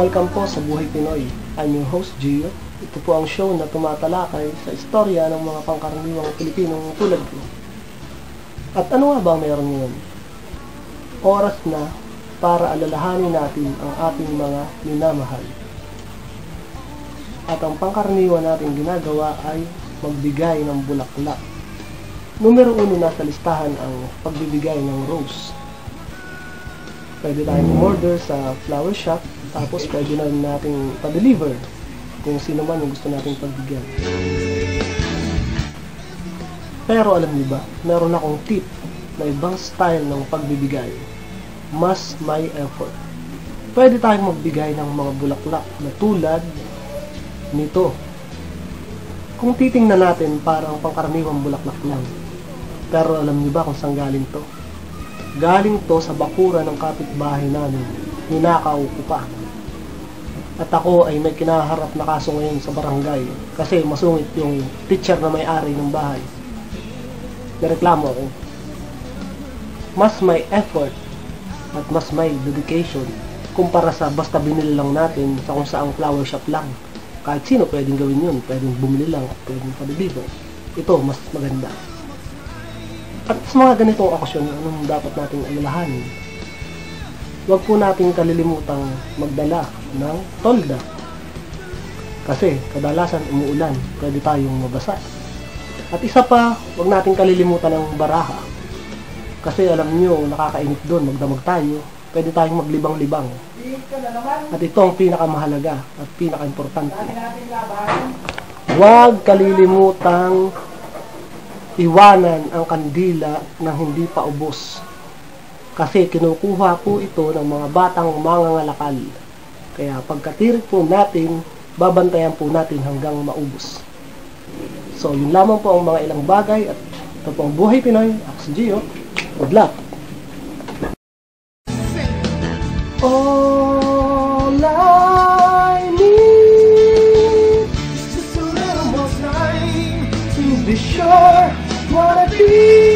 Welcome po sa Buhay Pinoy. I'm your host, Gio. Ito po ang show na tumatalakay sa istorya ng mga pangkaraniwang Pilipinong tulad ko. At ano nga ba ang meron ngayon? Oras na para alalahanin natin ang ating mga minamahal. At ang pangkaraniwan natin ginagawa ay magbigay ng bulaklak. Numero 1 na sa listahan ang pagbibigay ng rose. Pwede tayong order sa flower shop, tapos pwede na rin natin pa-deliver kung sino man yung gusto nating pagbigyan. Pero alam niyo ba, meron akong tip na ibang style ng pagbibigay. Mas may effort. Pwede tayong magbigay ng mga bulaklak na tulad nito. Kung titingnan natin, parang pangkaraniwang bulaklak lang. Pero alam niyo ba kung saan galing to? Galing to sa bakuran ng kapitbahay namin. Ninakaw ko pa. At ako ay may kinaharap na kaso ngayon sa barangay kasi masungit yung teacher na may-ari ng bahay. Nareklamo ako. Mas may effort at mas may dedication kumpara sa basta binili lang natin sa kung saang flower shop lang. Kahit sino pwedeng gawin yun, pwedeng bumili lang, pwedeng pa-deliver. Ito, mas maganda. At sa mga ganitong okasyon, anong dapat nating alalahanin? Huwag po nating kalilimutang magdala ng tolda. Kasi kadalasan umuulan, pwede tayong mabasa. At isa pa, huwag nating kalilimutan ng baraha. Kasi alam nyo, nakakainit doon, magdamag tayo, pwede tayong maglibang-libang. At ito ang pinakamahalaga at pinaka-importante. Huwag kalilimutang iwanan ang kandila nang hindi pa ubos. Kasi kinukuha po ito ng mga batang mangangalakal. Kaya pagkatirik po natin, babantayan po natin hanggang maubos. So yun lamang po ang mga ilang bagay at ito po ang Buhay Pinoy. Ako si Gio. Good luck! All I need is just a little more time to be sure what I feel.